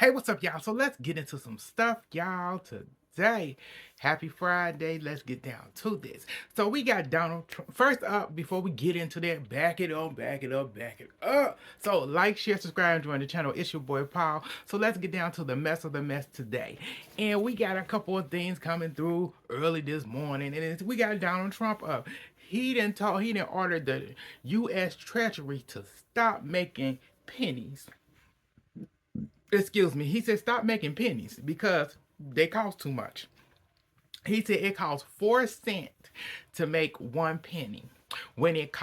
Hey, what's up, y'all? So let's get into some stuff, y'all, today. Happy Friday. Let's get down to this. So we got Donald Trump. First up, before we get into that, back it up, back it up, back it up. So like, share, subscribe, and join the channel. It's your boy, Paul. So let's get down to the mess of the mess today. And we got a couple of things coming through early this morning. And we got Donald Trump up. He didn't order the U.S. Treasury to stop making pennies. Excuse me. He said stop making pennies because they cost too much. He said it costs 4 cents to make 1 penny. When it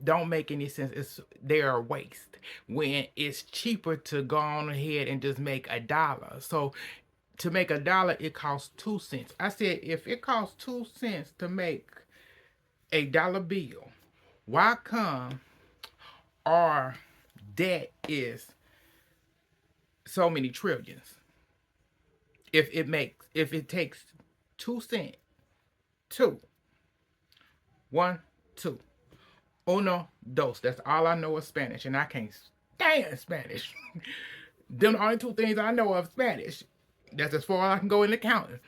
don't make any sense. They are waste. When it's cheaper to go on ahead and just make $1. So to make $1, it costs 2 cents. I said if it costs 2 cents to make $1 bill, why come our debt is so many trillions? If it takes 2 cents, two, one, two, uno, dos. That's all I know of Spanish, and I can't stand Spanish. Them the only two things I know of Spanish. That's as far as I can go in accounting.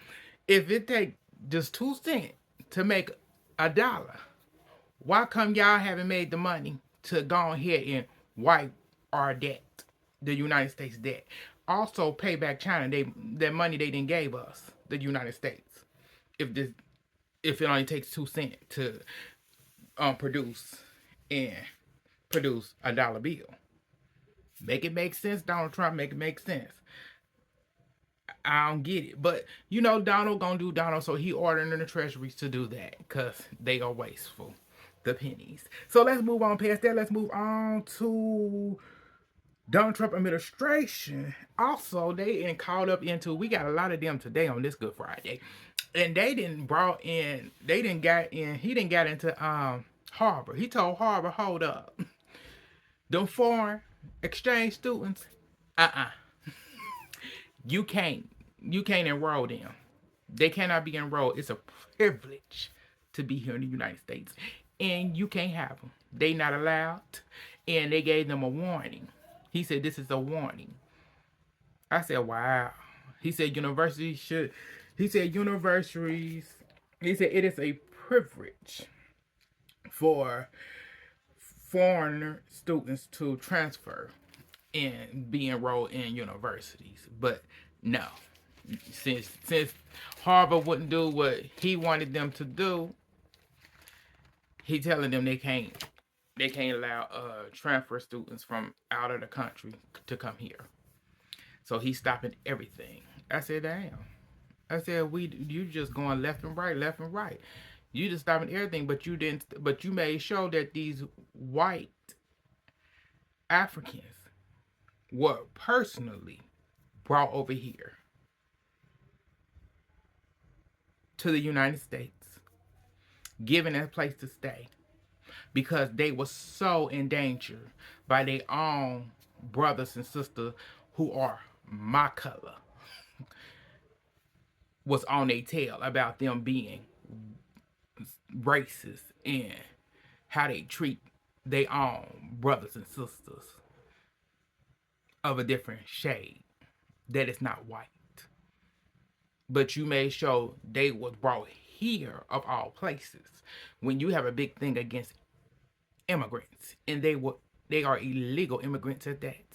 If it take just 2 cents to make $1, why come y'all haven't made the money to go ahead and wipe our debt, the United States debt? Also pay back China that money they didn't gave us, the United States. If it only takes 2 cents to produce and produce $1 bill. Make it make sense, Donald Trump. Make it make sense. I don't get it. But you know Donald gonna do Donald, so he ordering the treasuries to do that because they are wasteful. The pennies. So let's move on past that. Let's move on to Donald Trump administration. Also, they called up into, we got a lot of them today on this Good Friday. And he didn't get into Harvard. He told Harvard, hold up. Them foreign exchange students, uh-uh. You can't enroll them. They cannot be enrolled. It's a privilege to be here in the United States. And you can't have them. They not allowed. And they gave them a warning. He said this is a warning. I said, wow. He said universities, he said it is a privilege for foreigner students to transfer and be enrolled in universities. But no, since Harvard wouldn't do what he wanted them to do, he telling them they can't allow transfer students from out of the country to come here. So he's stopping everything. I said, damn. I said, you just going left and right, left and right. You just stopping everything, but you didn't. But you made sure that these white Africans were personally brought over here to the United States, given a place to stay, because they were so endangered by their own brothers and sisters who are my color, was on their tail about them being racist and how they treat their own brothers and sisters of a different shade that is not white. But you made sure they was brought here of all places when you have a big thing against immigrants, and they are illegal immigrants at that.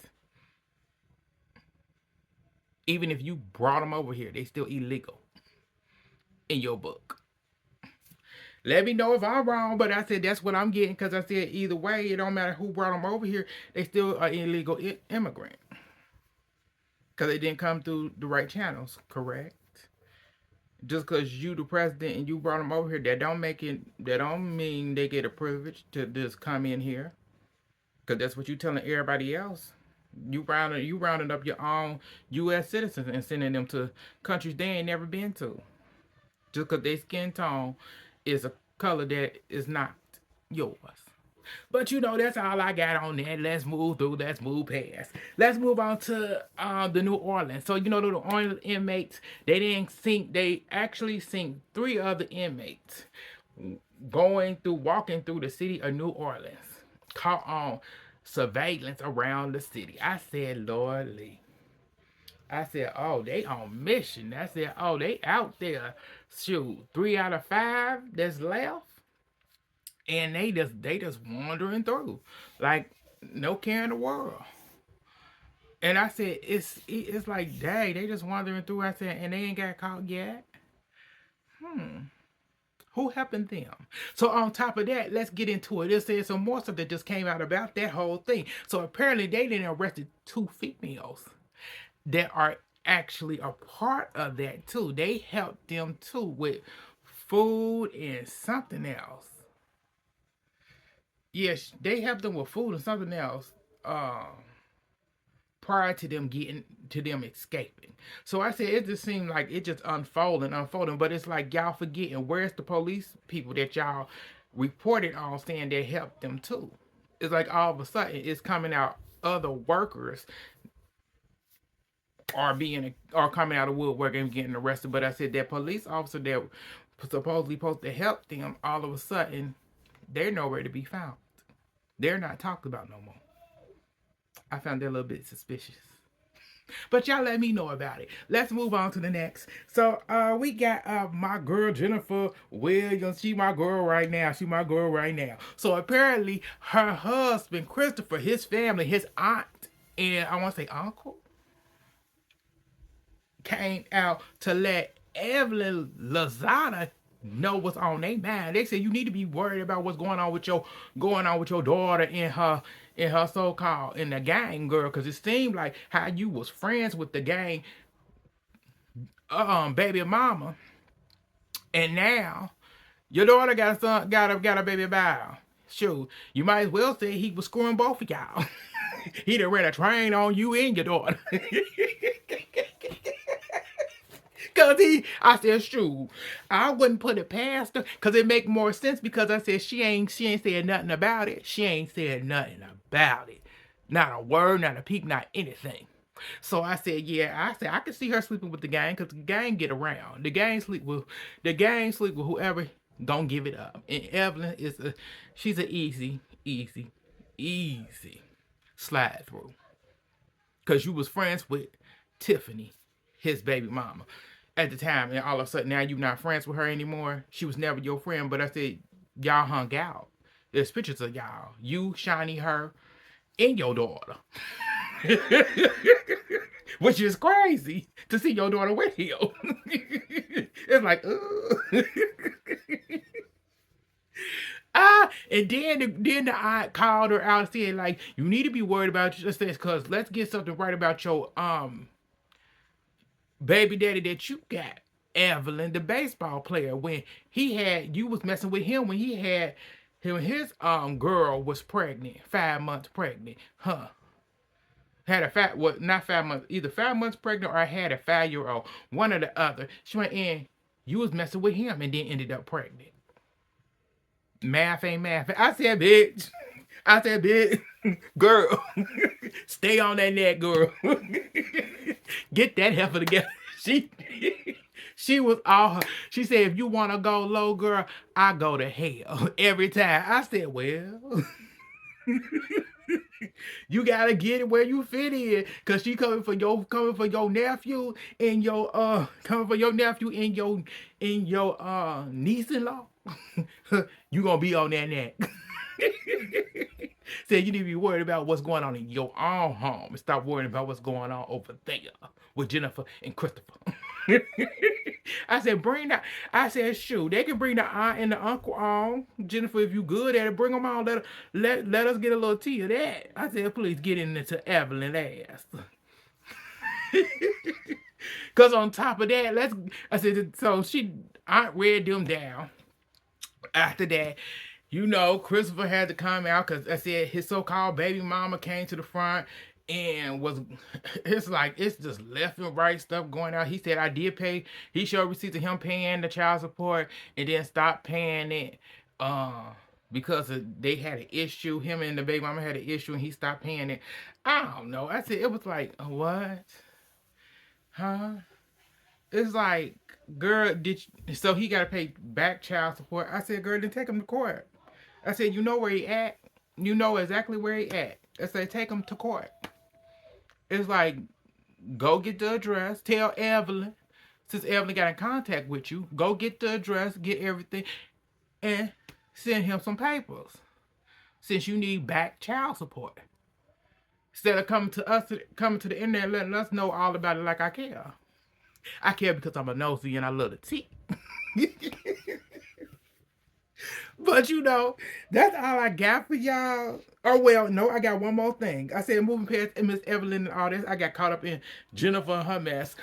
Even if you brought them over here, they still illegal in your book. Let me know if I'm wrong, but I said that's what I'm getting, because I said either way, it don't matter who brought them over here, they still are illegal immigrant, because they didn't come through the right channels, correct? Just because you the president and you brought them over here, that don't mean they get a privilege to just come in here, because that's what you telling everybody else. You rounding up your own U.S. citizens and sending them to countries they ain't never been to, just because their skin tone is a color that is not yours. But you know, that's all I got on that. Let's move through. Let's move past. Let's move on to the New Orleans. So you know, the New Orleans inmates, they actually sink 3 other inmates walking through the city of New Orleans, caught on surveillance around the city. I said, Lord Lee. I said, oh, they on mission. I said, oh, they out there. Shoot, 3 out of 5 that's left, and they just wandering through, like no care in the world. And I said, it's like, dang, they just wandering through. I said, and they ain't got caught yet. Hmm. Who helping them? So on top of that, let's get into it. It says some more stuff that just came out about that whole thing. So apparently they didn't arrested 2 females that are actually a part of that too. They helped them too with food and something else. Yes, they helped them with food and something else. Prior to them getting to them escaping. So I said it just seemed like it just unfolding, but it's like y'all forgetting where's the police people that y'all reported on saying they helped them too. It's like all of a sudden it's coming out other workers are coming out of woodwork and getting arrested. But I said that police officer that supposedly supposed to help them, all of a sudden they're nowhere to be found. They're not talked about no more. I found that a little bit suspicious. But y'all let me know about it. Let's move on to the next. So we got my girl Jennifer Williams. She my girl right now. She my girl right now. So apparently her husband Christopher, his family, his aunt, and I want to say uncle, came out to let Evelyn Lozada know what's on their mind. They said you need to be worried about what's going on with your daughter in her so-called in the gang, girl, because it seemed like how you was friends with the gang baby mama, and now your daughter got a baby boy. Shoot, you might as well say he was screwing both of y'all. He done ran a train on you and your daughter. I said, shoot, I wouldn't put it past her, cause it make more sense. Because I said she ain't said nothing about it. She ain't said nothing about it, not a word, not a peep, not anything. So I said, yeah, I said I could see her sleeping with the gang, cause the gang get around. The gang sleep with whoever don't give it up. And Evelyn she's an easy slide through, cause you was friends with Tiffany, his baby mama, at the time, and all of a sudden now you're not friends with her anymore. She was never your friend, but I said y'all hung out. There's pictures of y'all, you, Shiny, her, and your daughter. Which is crazy to see your daughter with him. It's like, and then the aunt called her out and said, like, you need to be worried about just this, cause let's get something right about your baby daddy that you got, Evelyn, the baseball player. When you was messing with him when he had his girl was pregnant, 5 months pregnant, huh? Had a fat what? Not 5 months, either 5 months pregnant or had a 5-year-old, one or the other. She went in. You was messing with him and then ended up pregnant. Math ain't math. I said, bitch. Girl, stay on that neck, girl. Get that heifer together. She was all her. She said, if you want to go low, girl, I go to hell every time. I said, well, you gotta get it where you fit in, cause she coming for your nephew and your niece-in-law. You gonna be on that neck. Said you need to be worried about what's going on in your own home and stop worrying about what's going on over there with Jennifer and Christopher. I said, bring that. I said, shoot, they can bring the aunt and the uncle on. Jennifer, if you good at it, bring them on. Let us get a little tea of that. I said, please get into Evelyn's ass. Cause on top of that, I said, so aunt read them down. After that, Christopher had to come out, because I said his so-called baby mama came to the front and it's just left and right stuff going out. He said, I did pay. He showed receipts of him paying the child support and then stopped paying it because they had an issue. Him and the baby mama had an issue and he stopped paying it. I don't know. I said, it was like, what? Huh? It's like, girl, so he got to pay back child support. I said, girl, then take him to court. I said, you know where he at? You know exactly where he at. I said, take him to court. It's like, Go get the address. Tell Evelyn. Since Evelyn got in contact with you, go get the address, get everything, and send him some papers. Since you need back child support. Instead of coming to the internet and letting us know all about it like I care. I care because I'm a nosy and I love the tea. But you know, that's all I got for y'all. Oh well, no, I got one more thing. I said moving past Miss Evelyn and all this, I got caught up in Jennifer and her mess,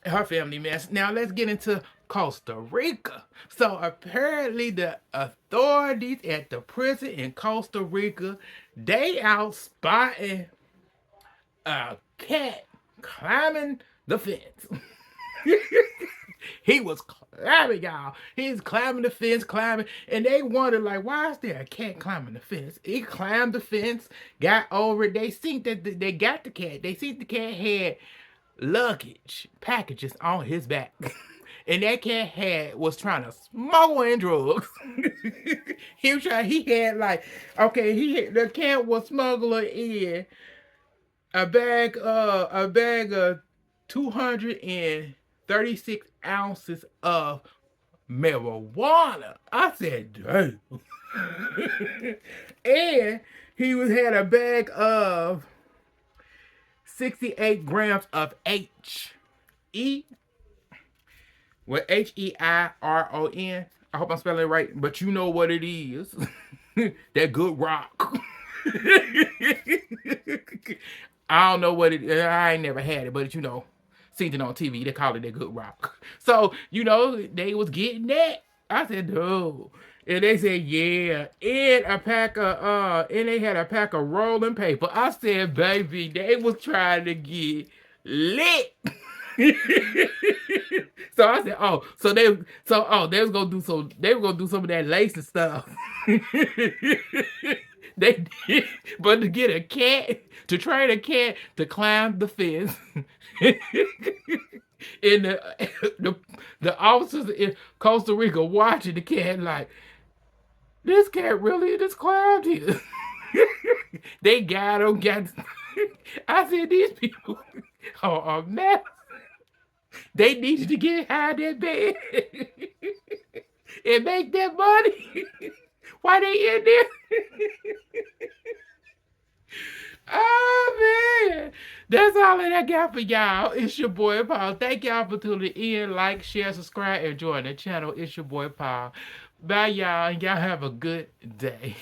her family mess. Now let's get into Costa Rica. So apparently the authorities at the prison in Costa Rica, they out spotting a cat climbing the fence. He was climbing, y'all. He's climbing the fence, climbing, and they wondered, like, why is there a cat climbing the fence? He climbed the fence, got over it. They seen that they got the cat. They seen the cat had luggage, packages on his back. And that cat was trying to smuggle in drugs. He had like, okay, the cat was smuggling in a bag of 236 ounces of marijuana. I said, damn. And he had a bag of 68 grams of H-E, with Heiron. I hope I'm spelling it right, but you know what it is. That good rock. I don't know what it is. I ain't never had it, but you know, seen it on TV. They call it that good rock. So, you know, they was getting that. I said, no. And they said, yeah. And they had a pack of rolling paper. I said, baby, they was trying to get lit. So I said, they was gonna do some of that lacing stuff. They did, but to get a cat, to train a cat to climb the fence, and the officers in Costa Rica watching the cat like, this cat really just climbed here. They got him. I said, these people are a mess. They needed to get high that bed and make that money. Why they in there? Oh man, that's all that I got for y'all. It's your boy Paul. Thank y'all for tuning in. Like, share, subscribe, and join the channel. It's your boy Paul. Bye y'all, and y'all have a good day.